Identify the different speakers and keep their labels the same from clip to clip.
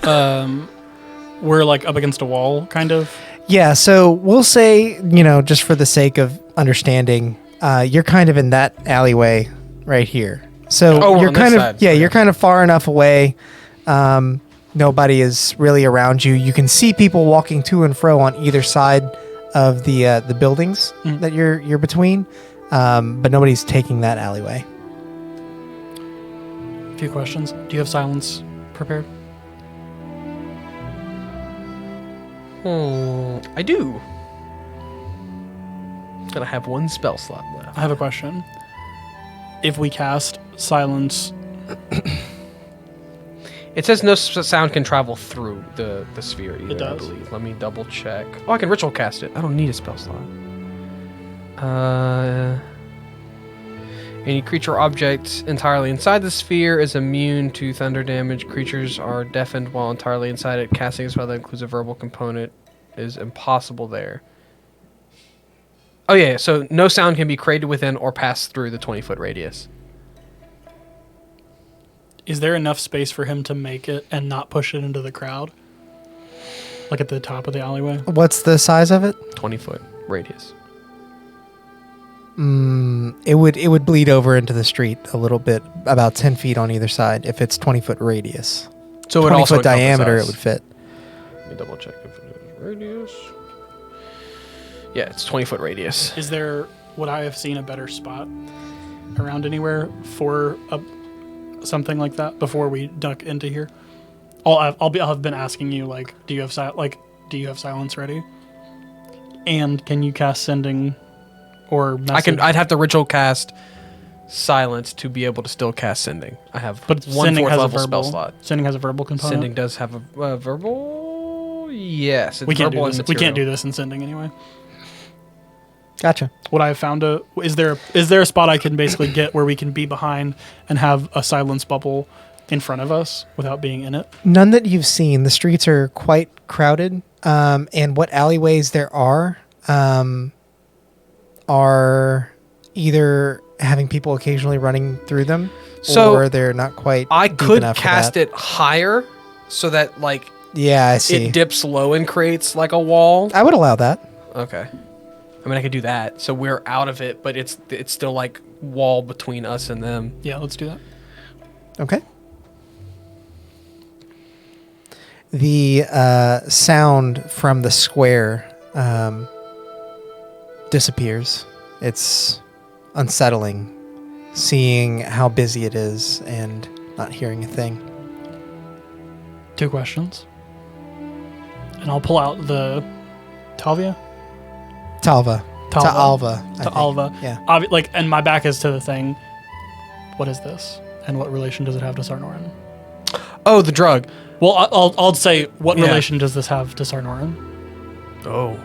Speaker 1: we're like up against a wall, kind of.
Speaker 2: Yeah, so we'll say, just for the sake of understanding, you're kind of in that alleyway right here. So you're kind of
Speaker 3: side.
Speaker 2: you're kind of far enough away. Nobody is really around you. You can see people walking to and fro on either side of the buildings that you're between, but nobody's taking that alleyway.
Speaker 1: A few questions. Do you have silence prepared?
Speaker 3: I do. Gonna have one spell slot left.
Speaker 1: I have a question. If we cast silence,
Speaker 3: It says no sound can travel through the sphere either,
Speaker 1: It does.
Speaker 3: I believe. Let me double check. Oh, I can ritual cast it. I don't need a spell slot. Any creature or object entirely inside the sphere is immune to thunder damage. Creatures are deafened while entirely inside it. Casting a spell that includes a verbal component is impossible there. Oh yeah, so no sound can be created within or pass through the 20-foot radius.
Speaker 1: is there enough space for him to make it and not push it into the crowd? Like at the top of the alleyway?
Speaker 2: What's the size of it?
Speaker 3: 20-foot radius.
Speaker 2: It would bleed over into the street a little bit, about 10 feet on either side, if it's 20-foot radius.
Speaker 3: So
Speaker 2: 20
Speaker 3: it also
Speaker 2: foot diameter, it
Speaker 3: encompasses-
Speaker 2: would fit.
Speaker 3: Let me double check if it is radius. Yeah, it's 20-foot radius.
Speaker 1: Is there, would I have seen a better spot around anywhere for something like that before we duck into here? I'll have been asking you, like, do you have silence ready? And can you cast sending or message?
Speaker 3: I'd have to ritual cast silence to be able to still cast sending. I have
Speaker 1: But
Speaker 3: one
Speaker 1: sending
Speaker 3: fourth
Speaker 1: has a
Speaker 3: level
Speaker 1: verbal
Speaker 3: spell slot.
Speaker 1: Sending has a verbal component.
Speaker 3: Sending does have a verbal. Yes, it's
Speaker 1: We can't
Speaker 3: verbal
Speaker 1: do this.
Speaker 3: and
Speaker 1: We can't do
Speaker 3: material.
Speaker 1: this in sending anyway.
Speaker 2: Gotcha.
Speaker 1: What I have found is there a spot I can basically get where we can be behind and have a silence bubble in front of us without being in it?
Speaker 2: None that you've seen. The streets are quite crowded, and what alleyways there are either having people occasionally running through them,
Speaker 3: So,
Speaker 2: or they're not quite.
Speaker 3: I
Speaker 2: deep
Speaker 3: could
Speaker 2: enough for
Speaker 3: cast
Speaker 2: that.
Speaker 3: it higher so that like
Speaker 2: Yeah, I see.
Speaker 3: it dips low and creates like a wall.
Speaker 2: I would allow that.
Speaker 3: Okay. I mean, I could do that. So we're out of it, but it's still like wall between us and them.
Speaker 1: Yeah, let's do that.
Speaker 2: Okay. The sound from the square disappears. It's unsettling, seeing how busy it is and not hearing a thing.
Speaker 1: 2 questions. And I'll pull out the Talvia?
Speaker 2: Talva.
Speaker 1: Talva.
Speaker 2: Alva. I
Speaker 1: To
Speaker 2: think.
Speaker 1: Alva.
Speaker 2: Yeah.
Speaker 1: And my back is to the thing. What is this? And what relation does it have to Sarnoran?
Speaker 3: Oh, the drug.
Speaker 1: Well, I'll say, what
Speaker 3: Yeah.
Speaker 1: relation does this have to Sarnoran?
Speaker 3: Oh,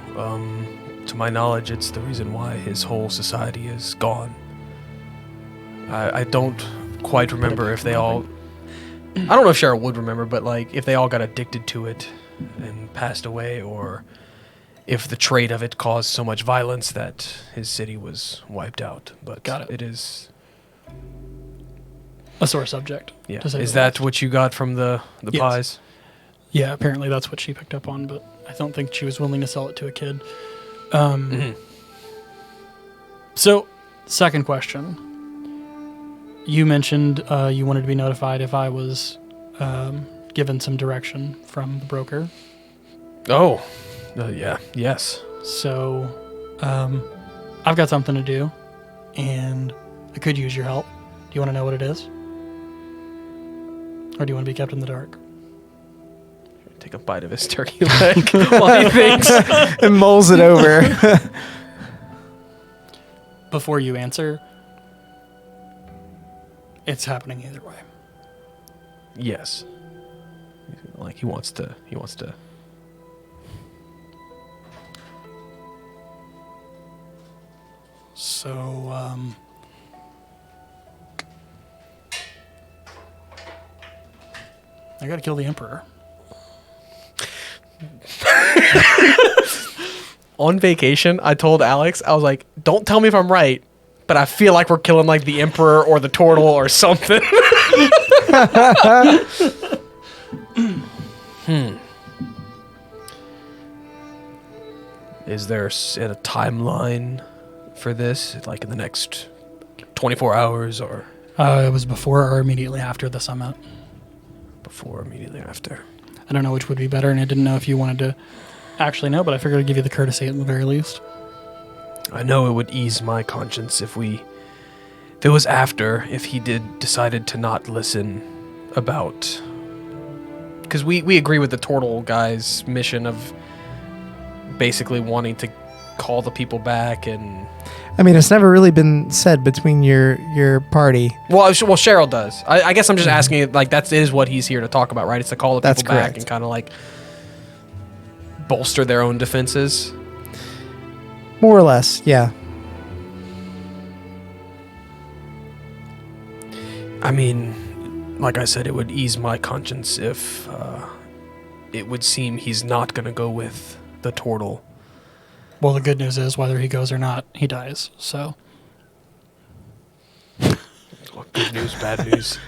Speaker 3: to my knowledge, it's the reason why his whole society is gone. I don't quite remember if they all... I don't know if Cheryl would remember, but like if they all got addicted to it and passed away, or if the trait of it caused so much violence that his city was wiped out. But
Speaker 1: Got it.
Speaker 3: It is...
Speaker 1: A sore subject.
Speaker 3: Yeah.
Speaker 1: to say
Speaker 3: Is
Speaker 1: the
Speaker 3: that
Speaker 1: least.
Speaker 3: what you got from the
Speaker 1: Yes.
Speaker 3: pies?
Speaker 1: Yeah, apparently that's what she picked up on, but I don't think she was willing to sell it to a kid. So, second question. You mentioned you wanted to be notified if I was given some direction from the broker.
Speaker 3: Oh, yeah, yes.
Speaker 1: So, I've got something to do, and I could use your help. Do you want to know what it is? Or do you want to be kept in the dark?
Speaker 3: Take a bite of his turkey leg while he thinks.
Speaker 2: It mulls it over.
Speaker 1: Before you answer, it's happening either way.
Speaker 3: Yes. Like he wants to.
Speaker 1: So, I gotta kill the Emperor.
Speaker 3: On vacation, I told Alex, I was like, don't tell me if I'm right, but I feel like we're killing like the Emperor or the turtle or something. Is there a timeline for this? Like in the next 24 hours or
Speaker 1: It was before or immediately after the summit.
Speaker 3: before, immediately after?
Speaker 1: I don't know which would be better, and I didn't know if you wanted to actually know, but I figured I'd give you the courtesy at the very least.
Speaker 3: I know it would ease my conscience if it was after, if he decided to not listen about... Because we agree with the Turtle guy's mission of basically wanting to call the people back and...
Speaker 2: I mean, it's never really been said between your party.
Speaker 3: Well, Cheryl does. I guess I'm just asking, like, that is what he's here to talk about, right? It's to call the
Speaker 2: That's
Speaker 3: people back
Speaker 2: correct.
Speaker 3: and kind of, like, bolster their own defenses.
Speaker 2: More or less, yeah.
Speaker 3: I mean, like I said, it would ease my conscience if it would seem he's not going to go with the Turtle.
Speaker 1: Well, the good news is, whether he goes or not, he dies, so...
Speaker 3: Well, good news, bad news.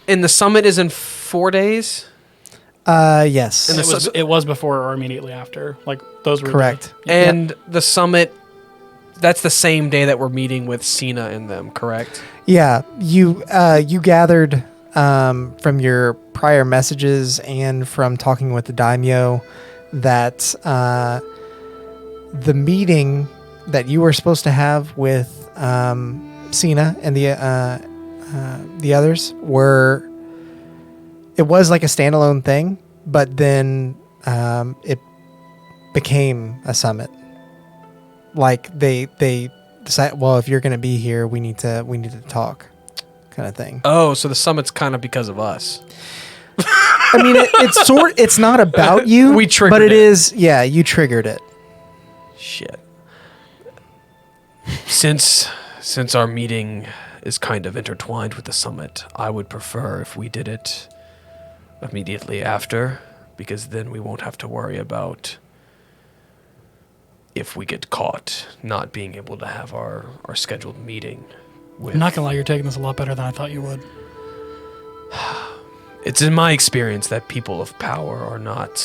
Speaker 3: And the summit is in 4 days?
Speaker 2: Yes.
Speaker 3: And
Speaker 1: It was before or immediately after. Like, those were...
Speaker 2: Correct.
Speaker 3: And the summit, that's the same day that we're meeting with Cena and them, correct?
Speaker 2: Yeah, you gathered from your prior messages and from talking with the daimyo that the meeting that you were supposed to have with Cena and the others it was like a standalone thing, but then it became a summit. Like they decide, well, if you're going to be here, we need to talk, kind of thing.
Speaker 3: Oh, so the summit's kind of because of us.
Speaker 2: I mean, it's not about you.
Speaker 3: We triggered
Speaker 2: but it
Speaker 3: it.
Speaker 2: is. Yeah, you triggered it.
Speaker 3: Shit. Since our meeting is kind of intertwined with the summit, I would prefer if we did it immediately after, because then we won't have to worry about if we get caught not being able to have our scheduled meeting with...
Speaker 1: I'm not gonna lie, you're taking this a lot better than I thought you would.
Speaker 3: It's in my experience that people of power are not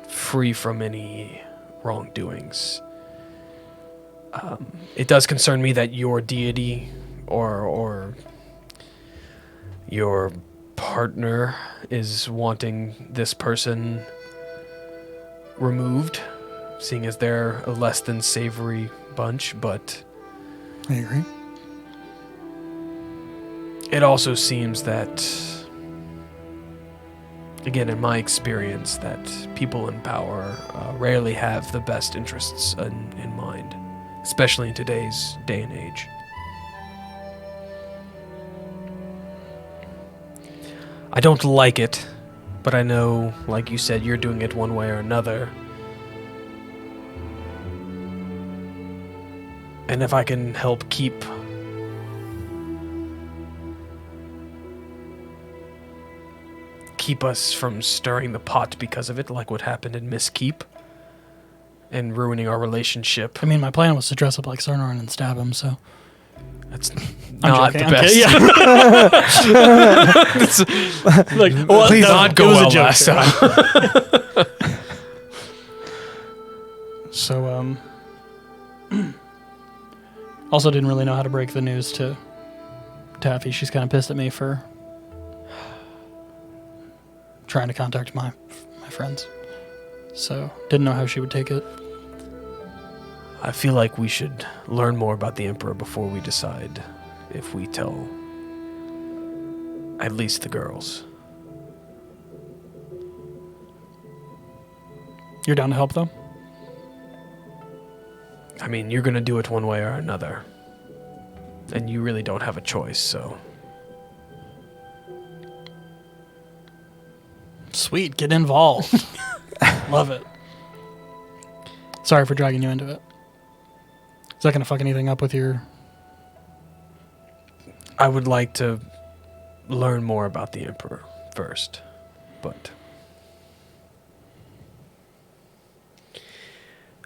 Speaker 3: free from any wrongdoings. It does concern me that your deity or your partner is wanting this person removed, seeing as they're a less than savory bunch, but
Speaker 1: I agree.
Speaker 3: it also seems that, again, in my experience, that people in power rarely have the best interests in mind, especially in today's day and age. I don't like it, but I know, like you said, you're doing it one way or another. And if I can help keep us from stirring the pot because of it, like what happened in Miss Keep, and ruining our relationship.
Speaker 1: I mean, my plan was to dress up like Sarnarin and stab him, so...
Speaker 3: That's
Speaker 1: I'm
Speaker 3: not
Speaker 1: joking,
Speaker 3: the
Speaker 1: I'm
Speaker 3: best.
Speaker 1: kidding, yeah. Like, well,
Speaker 3: Please
Speaker 1: no,
Speaker 3: not
Speaker 1: it
Speaker 3: go
Speaker 1: was a
Speaker 3: well
Speaker 1: joke,
Speaker 3: last
Speaker 1: yeah.
Speaker 3: time.
Speaker 1: So, also didn't really know how to break the news to Taffy. She's kind of pissed at me for trying to contact my friends. So, didn't know how she would take it.
Speaker 3: I feel like we should learn more about the Emperor before we decide if we tell at least the girls.
Speaker 1: You're down to help, though?
Speaker 3: I mean, you're going to do it one way or another. And you really don't have a choice, so...
Speaker 1: Sweet, get involved. Love it. Sorry for dragging you into it. Is that going to fuck anything up with your...
Speaker 3: I would like to learn more about the Emperor first, but...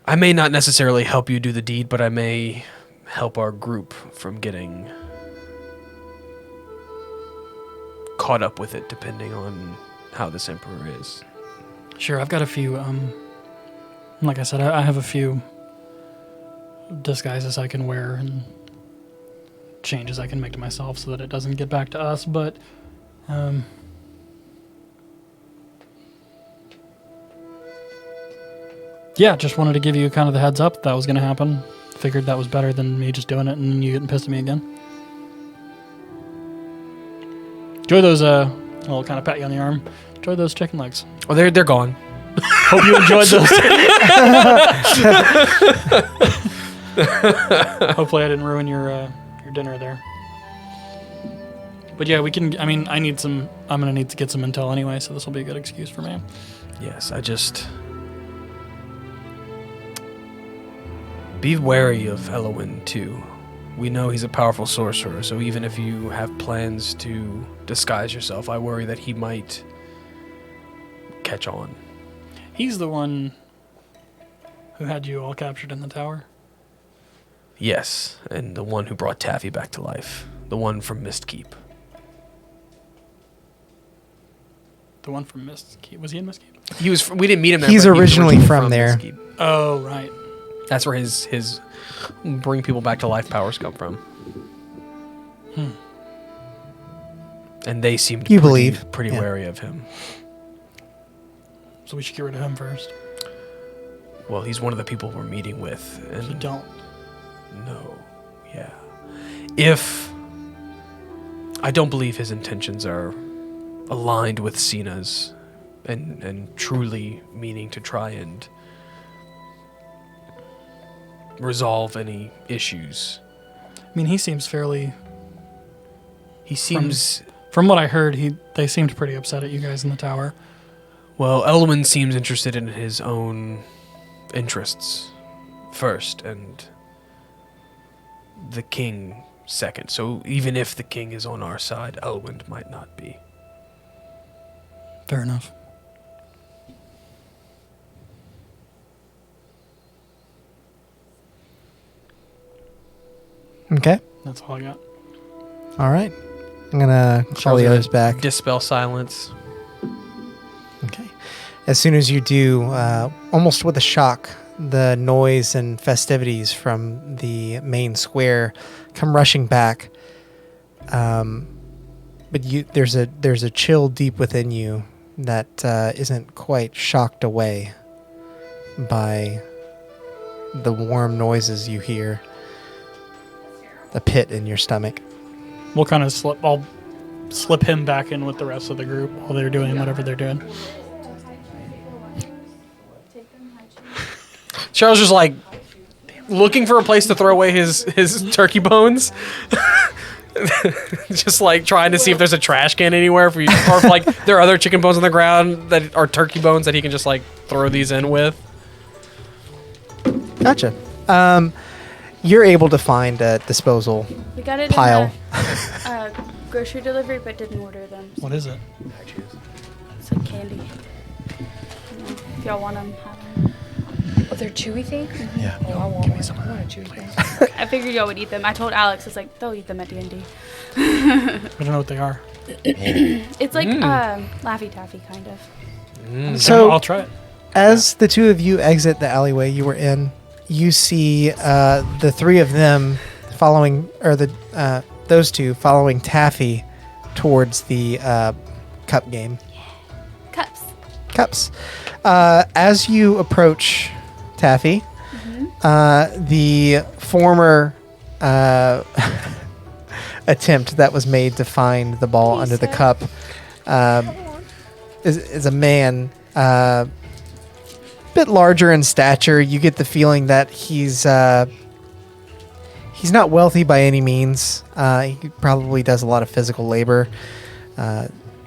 Speaker 3: I may not necessarily help you do the deed, but I may help our group from getting caught up with it, depending on how this emperor is.
Speaker 1: Sure, I've got a few, like I said, I have a few disguises I can wear and changes I can make to myself so that it doesn't get back to us, but, yeah, just wanted to give you kind of the heads up that was going to happen. Figured that was better than me just doing it and you getting pissed at me again. Enjoy those, I'll kind of pat you on the arm. Enjoy those chicken legs.
Speaker 3: Oh, they're gone.
Speaker 1: Hope you enjoyed those. Hopefully I didn't ruin your dinner there. But yeah, we can, I'm going to need to get some intel anyway, so this will be a good excuse for me.
Speaker 3: Yes, be wary of Elowin, too. We know he's a powerful sorcerer, so even if you have plans to disguise yourself, I worry that he might catch on.
Speaker 1: He's the one who had you all captured in the tower?
Speaker 3: Yes, and the one who brought Taffy back to life. The one from Mistkeep.
Speaker 1: The one from Mistkeep. Was he in Mistkeep?
Speaker 3: We didn't meet him there.
Speaker 2: He's
Speaker 3: but he was
Speaker 2: originally from there.
Speaker 3: Mistkeep.
Speaker 1: Oh, right.
Speaker 3: That's where his bring people back to life powers come from. And they seemed pretty wary of him.
Speaker 1: So we should get rid of him first.
Speaker 3: Well, he's one of the people we're meeting with. And
Speaker 1: You don't.
Speaker 3: No. Yeah. I don't believe his intentions are aligned with Cena's and truly meaning to try and resolve any issues.
Speaker 1: He seems fairly...
Speaker 3: He seems...
Speaker 1: From what I heard, they seemed pretty upset at you guys in the tower.
Speaker 3: Well, Elwin seems interested in his own interests first, and the king second. So even if the king is on our side, Elwin might not be.
Speaker 1: Fair enough.
Speaker 2: Okay.
Speaker 1: That's all I got.
Speaker 2: All right. I'm going to call the others back.
Speaker 3: Dispel silence.
Speaker 2: Okay. As soon as you do, almost with a shock, the noise and festivities from the main square come rushing back. But there's a chill deep within you that isn't quite shocked away by the warm noises you hear. The pit in your stomach.
Speaker 1: We'll kind of I'll slip him back in with the rest of the group while they're doing whatever they're doing.
Speaker 3: Charles just like looking for a place to throw away his turkey bones. Just like trying to see if there's a trash can anywhere or if like there are other chicken bones on the ground that are turkey bones that he can just like throw these in with.
Speaker 2: Gotcha. You're able to find a disposal
Speaker 4: We got it
Speaker 2: pile.
Speaker 4: in a grocery delivery, but didn't order them.
Speaker 1: What is it?
Speaker 4: It's like candy. If y'all want them, have them.
Speaker 5: Oh, they're chewy things?
Speaker 2: Yeah.
Speaker 5: Oh, I want one. I want a chewy thing.
Speaker 4: I figured y'all would eat them. I told Alex, it's like, they'll eat them at D&D.
Speaker 1: I don't know what they are.
Speaker 4: It's like Laffy Taffy, kind of.
Speaker 2: So
Speaker 1: I'll try it.
Speaker 2: as the two of you exit the alleyway you were in, you see the three of them following, or those two following Taffy towards the cup game. Cups. As you approach Taffy, the former attempt that was made to find the ball under the cup is a man bit larger in stature. You get the feeling that he's not wealthy by any means. He probably does a lot of physical labor.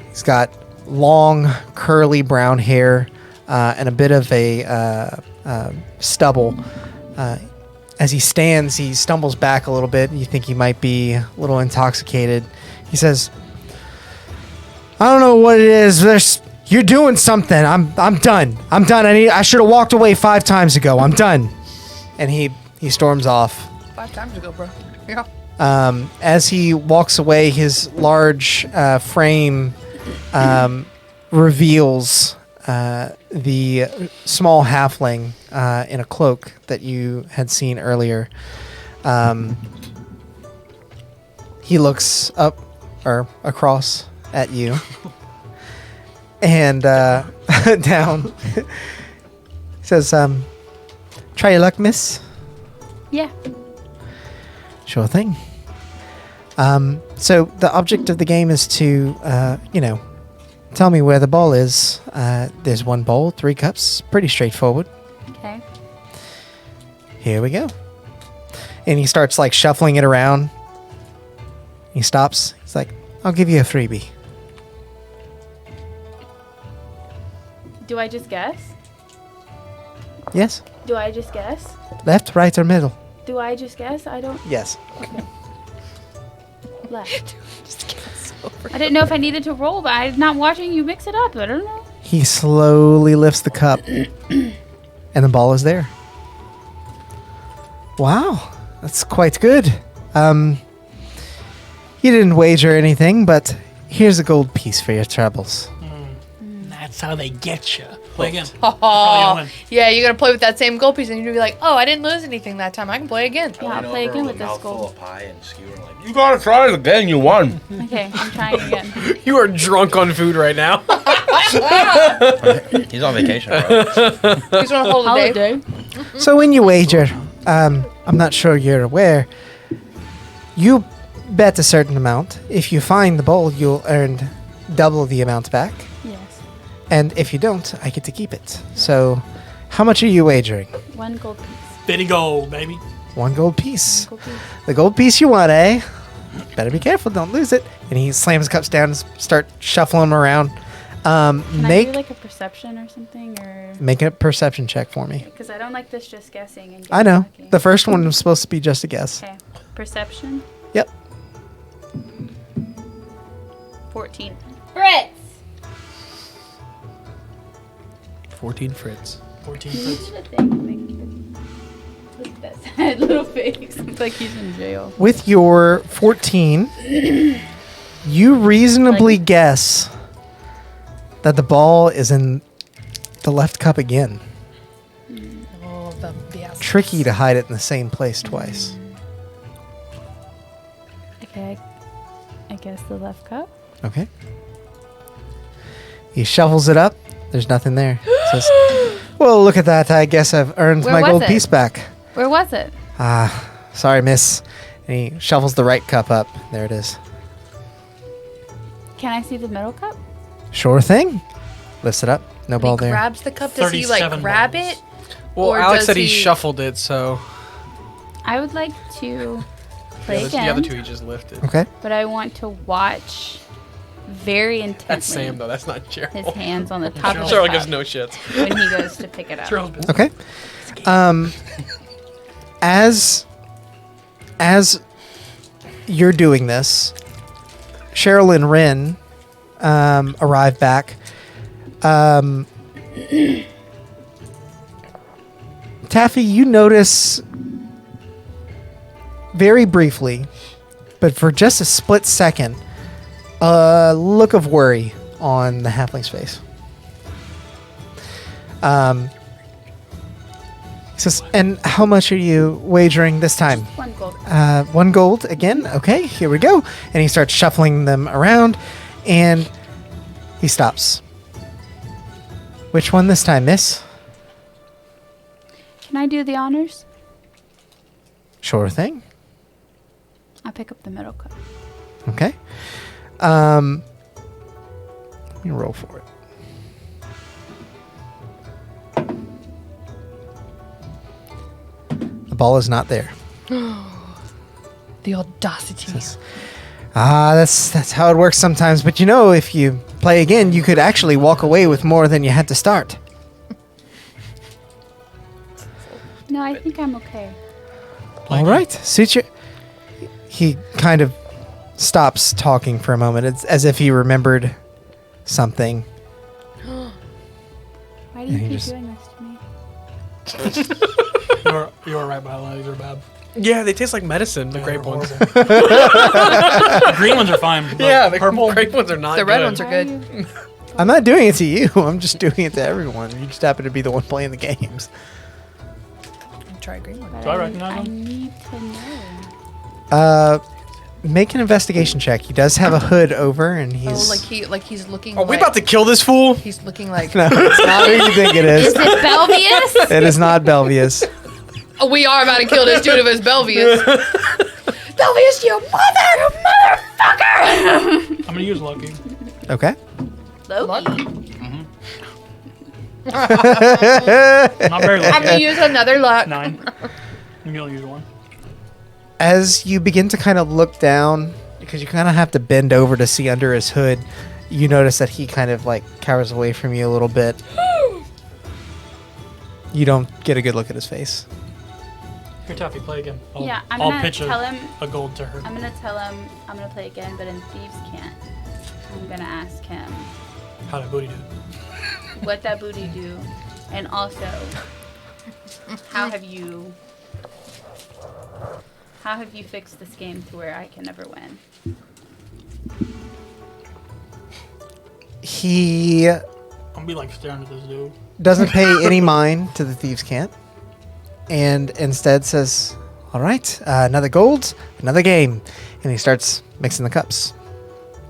Speaker 2: He's got long, curly brown hair and a bit of a stubble. As he stands, he stumbles back a little bit. You think he might be a little intoxicated. He says, "I don't know what it is. You're doing something. I'm done. I should have walked away 5 times ago. I'm done." And he storms off.
Speaker 5: 5 times ago, bro. Yeah.
Speaker 2: As he walks away, his large frame reveals the small halfling in a cloak that you had seen earlier. He looks up or across at you and down. He says, "Try your luck, miss."
Speaker 4: Yeah.
Speaker 2: Sure thing. So the object of the game is to, tell me where the ball is. There's one bowl, 3 cups. Pretty straightforward.
Speaker 4: Okay.
Speaker 2: Here we go. And he starts like shuffling it around. He stops. He's like, "I'll give you a freebie."
Speaker 4: Do I just guess?
Speaker 2: Yes.
Speaker 4: Do I just guess?
Speaker 2: Left, right, or middle?
Speaker 4: Do I just guess? I don't.
Speaker 2: Yes.
Speaker 4: Left. I didn't know if I needed to roll, but I'm not watching you mix it up. I don't know.
Speaker 2: He slowly lifts the cup, and the ball is there. Wow, that's quite good. You didn't wager anything, but here's a gold piece for your troubles.
Speaker 1: That's how they get you. Play again.
Speaker 5: Oh, yeah, you're gonna play with that same gold piece, and you're gonna be like, "Oh, I didn't lose anything that time. I can play again."
Speaker 4: Yeah, I'll play again with this
Speaker 6: Mouthful
Speaker 4: gold.
Speaker 6: of pie and skewer like, you gotta try it again. You won.
Speaker 4: Okay, I'm trying again.
Speaker 3: You are drunk on food right now.
Speaker 6: He's on vacation, bro.
Speaker 5: He's on a holiday.
Speaker 2: So when you wager, I'm not sure you're aware, you bet a certain amount. If you find the bowl, you'll earn double the amount back.
Speaker 4: Yes.
Speaker 2: And if you don't, I get to keep it. So how much are you wagering?
Speaker 4: 1 gold piece.
Speaker 1: Bitty gold, baby.
Speaker 2: 1 gold piece.
Speaker 4: 1 gold piece.
Speaker 2: The gold piece you want, eh? Better be careful, don't lose it. And he slams cups down and start shuffling them around.
Speaker 4: Can I
Speaker 2: Make
Speaker 4: do like a perception or something, or
Speaker 2: make a perception check for me.
Speaker 4: because I don't like this just guessing and.
Speaker 2: I know.
Speaker 4: lucky.
Speaker 2: The first one was supposed to be just a guess.
Speaker 4: Okay, perception.
Speaker 2: Yep.
Speaker 4: 14.
Speaker 5: Fritz.
Speaker 3: 14 Fritz.
Speaker 1: 14
Speaker 4: Can you
Speaker 1: Fritz.
Speaker 4: do the thing? Look at that sad little face. Looks like he's in jail.
Speaker 2: With your 14, you reasonably guess that the ball is in the left cup again.
Speaker 5: Oh, the yes.
Speaker 2: Tricky to hide it in the same place twice.
Speaker 4: Okay, I guess the left cup.
Speaker 2: Okay. He shuffles it up. There's nothing there. Says, "Well, look at that. I guess I've earned
Speaker 4: Where
Speaker 2: my
Speaker 4: was
Speaker 2: gold
Speaker 4: it?
Speaker 2: piece back."
Speaker 4: Where was it?
Speaker 2: Sorry, miss. And he shuffles the right cup up. There it is.
Speaker 4: Can I see the middle cup?
Speaker 2: Sure thing. Lifts it up. No ball
Speaker 5: He
Speaker 2: there.
Speaker 5: grabs the cup. Does he like
Speaker 1: 37
Speaker 5: grab
Speaker 1: balls.
Speaker 5: it?
Speaker 3: Well,
Speaker 5: Or
Speaker 3: Alex
Speaker 5: does
Speaker 3: said he
Speaker 5: he-
Speaker 3: shuffled it, so
Speaker 4: I would like to play
Speaker 3: the
Speaker 4: again,
Speaker 3: other two he just lifted.
Speaker 2: Okay.
Speaker 4: but I want to watch very intently
Speaker 3: That's Sam, though. That's not
Speaker 4: his
Speaker 3: Gerald.
Speaker 4: hands on the top of the
Speaker 3: Gerald
Speaker 4: cup
Speaker 3: gives no shits.
Speaker 4: when he goes to pick it up.
Speaker 1: Charles Ball.
Speaker 2: Okay. As you're doing this, Cheryl and Rin arrive back. Taffy, you notice very briefly, but for just a split second, a look of worry on the halfling's face. He says, "And how much are you wagering this time?"
Speaker 4: 1 gold.
Speaker 2: 1 gold again. Okay, here we go. And he starts shuffling them around, and he stops. Which one this time, miss?
Speaker 4: Can I do the honors?
Speaker 2: Sure thing.
Speaker 4: I'll pick up the middle cup.
Speaker 2: Okay. Let me roll for it. The ball is not there.
Speaker 5: The audacity.
Speaker 2: That's how it works sometimes. But you know, if you play again, you could actually walk away with more than you had to start.
Speaker 4: No, I think I'm okay.
Speaker 2: All right, suit your. He kind of stops talking for a moment. It's as if he remembered something.
Speaker 4: Why do you
Speaker 2: he
Speaker 4: keep
Speaker 2: just-
Speaker 4: doing this to me?
Speaker 1: You're right, Biologies are bad.
Speaker 3: Yeah, they taste like medicine. The grape ones.
Speaker 1: The green ones are fine. But
Speaker 3: Yeah, the
Speaker 1: purple.
Speaker 3: grape ones are not.
Speaker 5: The red
Speaker 3: good.
Speaker 5: ones are good.
Speaker 2: I'm not doing it to you. I'm just doing it to everyone. You just happen to be the one playing the games.
Speaker 5: Try a green one.
Speaker 4: But
Speaker 1: Do I recognize
Speaker 4: I
Speaker 1: them?
Speaker 4: need to know.
Speaker 2: Make an investigation check. He does have a hood over, and he's.
Speaker 5: Oh, he's looking.
Speaker 3: Are we about to kill this fool?
Speaker 5: He's looking like.
Speaker 2: No, it's not who you think it
Speaker 4: Is
Speaker 2: is.
Speaker 4: it Belvius?
Speaker 2: It is not Belvius.
Speaker 5: Oh, we are about to kill this dude if it's Belvius. Belvius, you motherfucker!
Speaker 1: I'm gonna use Lucky.
Speaker 2: Okay.
Speaker 4: Loki.
Speaker 1: Not very
Speaker 5: I'm
Speaker 1: lucky.
Speaker 5: gonna use another luck.
Speaker 1: 9. You only use 1.
Speaker 2: As you begin to kind of look down, because you kind of have to bend over to see under his hood, you notice that he kind of like cowers away from you a little bit. You don't get a good look at his face.
Speaker 1: Here, Taffy, play again.
Speaker 4: Yeah, I'm
Speaker 1: I'll
Speaker 4: gonna
Speaker 1: pitch
Speaker 4: tell him.
Speaker 1: a gold to her.
Speaker 4: I'm gonna tell him I'm gonna play again, but in Thieves Can't. I'm gonna ask him
Speaker 1: How did booty do?
Speaker 4: what that booty do, and also how have you fixed this game to where I can never win?
Speaker 2: He
Speaker 1: I'm gonna be like staring at this dude.
Speaker 2: doesn't pay any mind to the thieves' cant, and instead says, "All right, another gold, another game," and he starts mixing the cups.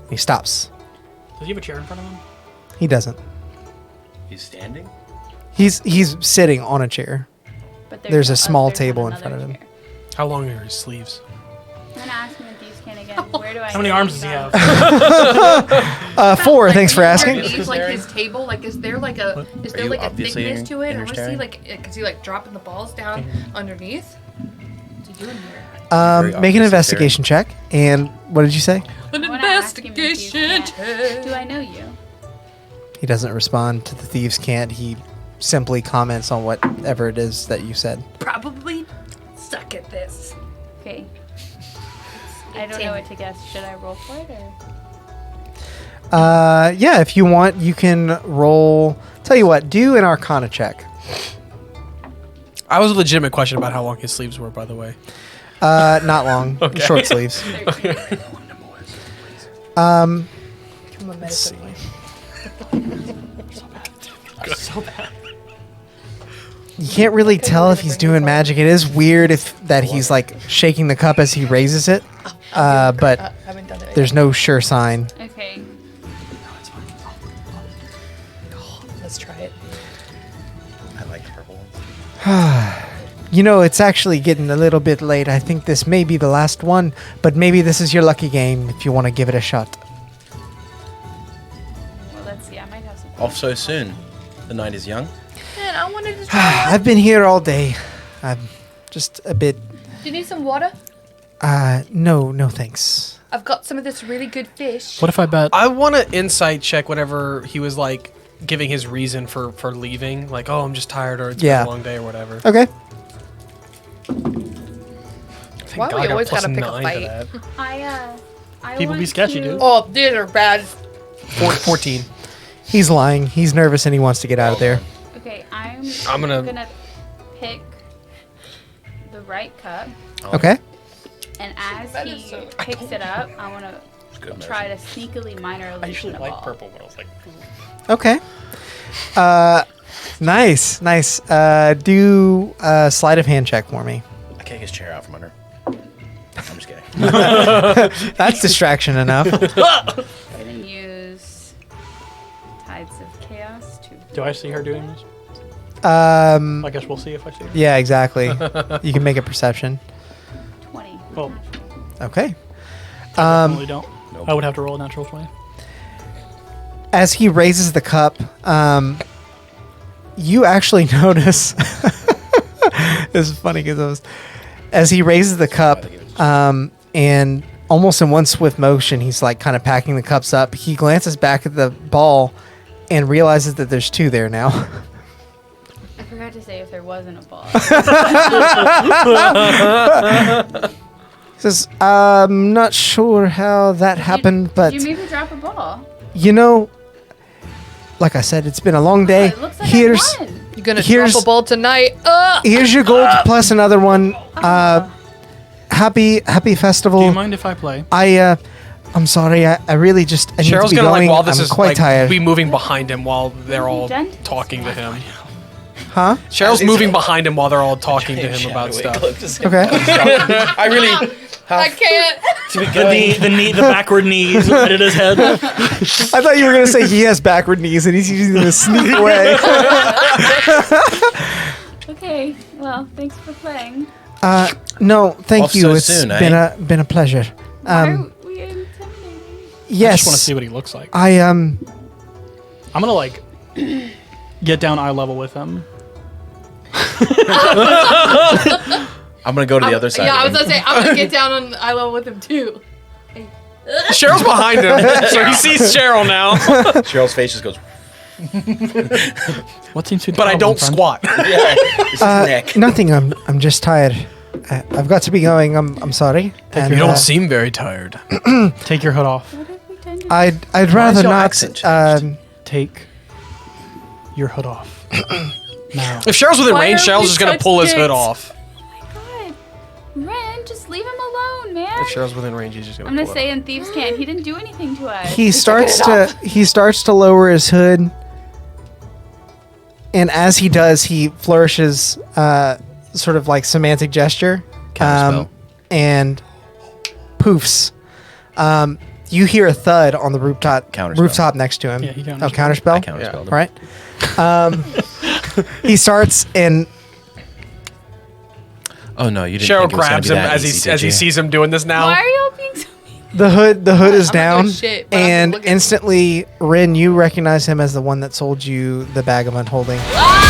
Speaker 2: He stops.
Speaker 1: Does he have a chair in front of him?
Speaker 2: He doesn't.
Speaker 6: He's standing?
Speaker 2: He's sitting on a chair.
Speaker 4: But
Speaker 2: There's a
Speaker 4: no-
Speaker 2: small
Speaker 4: there's
Speaker 2: table
Speaker 4: not
Speaker 2: in front of
Speaker 4: another
Speaker 2: him.
Speaker 4: chair.
Speaker 3: How long are his sleeves?
Speaker 4: I'm gonna ask him in Thieves Can't again. Where do I?
Speaker 1: How many
Speaker 4: get
Speaker 1: arms
Speaker 4: these
Speaker 1: does he
Speaker 4: from?
Speaker 1: have?
Speaker 2: 4. Thanks for asking.
Speaker 5: Underneath, like his table, like is there like a
Speaker 6: Are you
Speaker 5: like a
Speaker 6: obviously
Speaker 5: thickness to it, or is he
Speaker 6: interstaring?
Speaker 5: like is he like dropping the balls down underneath? What's he doing here?
Speaker 6: Very
Speaker 2: Make an
Speaker 6: obvious
Speaker 2: investigation check. And what did you say?
Speaker 5: An
Speaker 4: I wanna ask him in Thieves
Speaker 5: investigation.
Speaker 4: Can't. Do I know you?
Speaker 2: He doesn't respond to the thieves' cant. He simply comments on whatever it is that you said.
Speaker 5: Probably suck at this.
Speaker 4: Okay. I don't know what to guess. Should I roll for it or?
Speaker 2: Yeah, if you want, you can roll. Tell you what, do an Arcana check.
Speaker 3: I was a legitimate question about how long his sleeves were, by the way.
Speaker 2: Not long.
Speaker 3: Okay.
Speaker 2: Short sleeves.
Speaker 5: Let's see.
Speaker 2: You can't really tell if he's doing magic. It is weird that he's like shaking the cup as he raises it, but
Speaker 5: haven't done it.
Speaker 2: there's no sure sign.
Speaker 4: Okay.
Speaker 5: Let's try it.
Speaker 6: I like the purple ones.
Speaker 2: You know, it's actually getting a little bit late. I think this may be the last one, but maybe this is your lucky game if you want to give it a shot.
Speaker 4: Well, let's see. I might have some.
Speaker 6: Off so soon. The night is young.
Speaker 5: Man, I wanted to try.
Speaker 2: I've been here all day. I'm just a bit.
Speaker 5: Do you need some water?
Speaker 2: No, thanks.
Speaker 5: I've got some of this really good fish.
Speaker 1: What if I bet?
Speaker 3: I want to insight check whenever he was like giving his reason for leaving. Like, oh, I'm just tired, or it's
Speaker 2: Yeah.
Speaker 3: been a long day, or whatever.
Speaker 2: Okay.
Speaker 3: Thank
Speaker 5: Why
Speaker 3: God
Speaker 5: we
Speaker 3: I got
Speaker 5: always
Speaker 3: plus
Speaker 5: gotta pick a
Speaker 3: 9 to
Speaker 5: fight?
Speaker 3: that.
Speaker 4: I
Speaker 1: People be
Speaker 4: want
Speaker 1: sketchy,
Speaker 4: to-
Speaker 1: dude.
Speaker 5: Oh, these are bad.
Speaker 3: 14.
Speaker 2: He's lying. He's nervous and he wants to get out of there.
Speaker 4: Okay, I'm
Speaker 3: gonna-
Speaker 4: pick the right cup,
Speaker 2: Okay.
Speaker 4: and as
Speaker 5: That
Speaker 4: he
Speaker 5: is so-
Speaker 4: picks it up, I want to
Speaker 6: Good
Speaker 4: try to sneakily minor illusion
Speaker 1: I usually
Speaker 4: a
Speaker 1: like
Speaker 4: ball.
Speaker 1: purple, but I was like,
Speaker 2: Okay. Nice. Do a sleight of hand check for me.
Speaker 6: I kick his chair out from under. I'm just kidding.
Speaker 2: That's distraction enough.
Speaker 4: I'm gonna use Tides of Chaos to.
Speaker 1: do I see her doing this? I guess we'll see if I see her.
Speaker 2: Yeah, exactly. You can make a perception.
Speaker 4: 20.
Speaker 1: Well,
Speaker 2: Okay.
Speaker 1: I definitely don't.
Speaker 6: Nope.
Speaker 1: I would have to roll a natural 20.
Speaker 2: As he raises the cup, you actually notice. This is funny because as he raises the cup, and almost in one swift motion, he's like kind of packing the cups up. He glances back at the ball and realizes that there's 2 there now.
Speaker 4: I forgot to say if there wasn't a ball.
Speaker 2: He says, "I'm not sure how that happened, but
Speaker 4: Did you maybe drop a ball?
Speaker 2: you know, like I said, it's been a long day.
Speaker 4: It looks like
Speaker 2: Here's
Speaker 4: I won.
Speaker 5: You gonna
Speaker 2: Here's-
Speaker 5: drop a ball tonight?
Speaker 2: here's your gold plus another one. happy festival.
Speaker 1: Do you mind if I play?
Speaker 2: I'm sorry. I really just I need to
Speaker 3: Cheryl's
Speaker 2: be
Speaker 3: gonna
Speaker 2: going.
Speaker 3: while this
Speaker 2: I'm
Speaker 3: is
Speaker 2: quite tired.
Speaker 3: be moving behind him while they're all
Speaker 4: Dentist.
Speaker 3: talking to him.
Speaker 2: Huh?
Speaker 3: Cheryl's moving behind him while they're all talking to him about stuff.
Speaker 2: Okay.
Speaker 6: I really.
Speaker 5: I can't.
Speaker 1: The backward knees right at his head.
Speaker 2: I thought you were gonna say he has backward knees and he's using to sneak away.
Speaker 4: Okay, well, thanks for playing.
Speaker 2: No, thank
Speaker 6: Off
Speaker 2: you.
Speaker 6: so
Speaker 2: It's
Speaker 6: soon,
Speaker 2: been a pleasure.
Speaker 4: Why are we intimidating?
Speaker 2: Yes.
Speaker 1: I just want to see what he looks like.
Speaker 2: I'm
Speaker 1: gonna like get down eye level with him.
Speaker 6: I'm gonna go to the other side.
Speaker 5: Yeah, I
Speaker 6: of
Speaker 5: was
Speaker 6: him.
Speaker 5: gonna say I'm gonna get down on eye level with him too.
Speaker 3: Cheryl's behind him, so he sees Cheryl now.
Speaker 6: Cheryl's face just goes.
Speaker 1: What seems to be the
Speaker 3: But I
Speaker 1: problem,
Speaker 3: don't
Speaker 1: friend?
Speaker 3: squat.
Speaker 6: Yeah. It's his neck.
Speaker 2: nothing. I'm just tired. I've got to be going. I'm sorry. And,
Speaker 3: You don't seem very tired.
Speaker 1: Take your hood off.
Speaker 4: What if we tend to
Speaker 2: I'd rather
Speaker 6: your
Speaker 2: not.
Speaker 6: accent changed?
Speaker 1: Take your hood off. Now.
Speaker 3: If Cheryl's within
Speaker 4: Why
Speaker 3: range,
Speaker 4: are
Speaker 3: Cheryl's
Speaker 4: we
Speaker 3: just gonna
Speaker 4: such
Speaker 3: pull his hood
Speaker 4: dicks?
Speaker 3: off.
Speaker 4: God, Ren, just leave him alone, man.
Speaker 3: If Cheryl's within range, he's just gonna
Speaker 4: I'm
Speaker 3: pull
Speaker 4: gonna
Speaker 3: it
Speaker 4: say
Speaker 3: off.
Speaker 4: in Thieves' Cant, he didn't do anything to us.
Speaker 2: He starts to lower his hood, and as he does, he flourishes sort of like semantic gesture,
Speaker 6: Counterspell.
Speaker 2: and poofs. You hear a thud on the
Speaker 6: Counterspell.
Speaker 2: rooftop next to him.
Speaker 1: Yeah, he
Speaker 2: Oh,
Speaker 1: counterspelled.
Speaker 6: I
Speaker 2: counterspell.
Speaker 6: counterspelled him.
Speaker 2: Right. He starts and
Speaker 6: Oh no, you didn't.
Speaker 3: Cheryl
Speaker 6: think it was gonna
Speaker 3: grabs
Speaker 6: be
Speaker 3: him
Speaker 6: that
Speaker 3: as
Speaker 6: easy,
Speaker 3: he
Speaker 6: did you?
Speaker 3: sees him doing this now.
Speaker 4: Why are y'all being so mean?
Speaker 2: the hood is
Speaker 5: I'm not
Speaker 2: down,
Speaker 5: doing shit, but I'm
Speaker 2: and
Speaker 5: looking.
Speaker 2: instantly, Rin, you recognize him as the one that sold you the bag of unholding.
Speaker 5: Ah!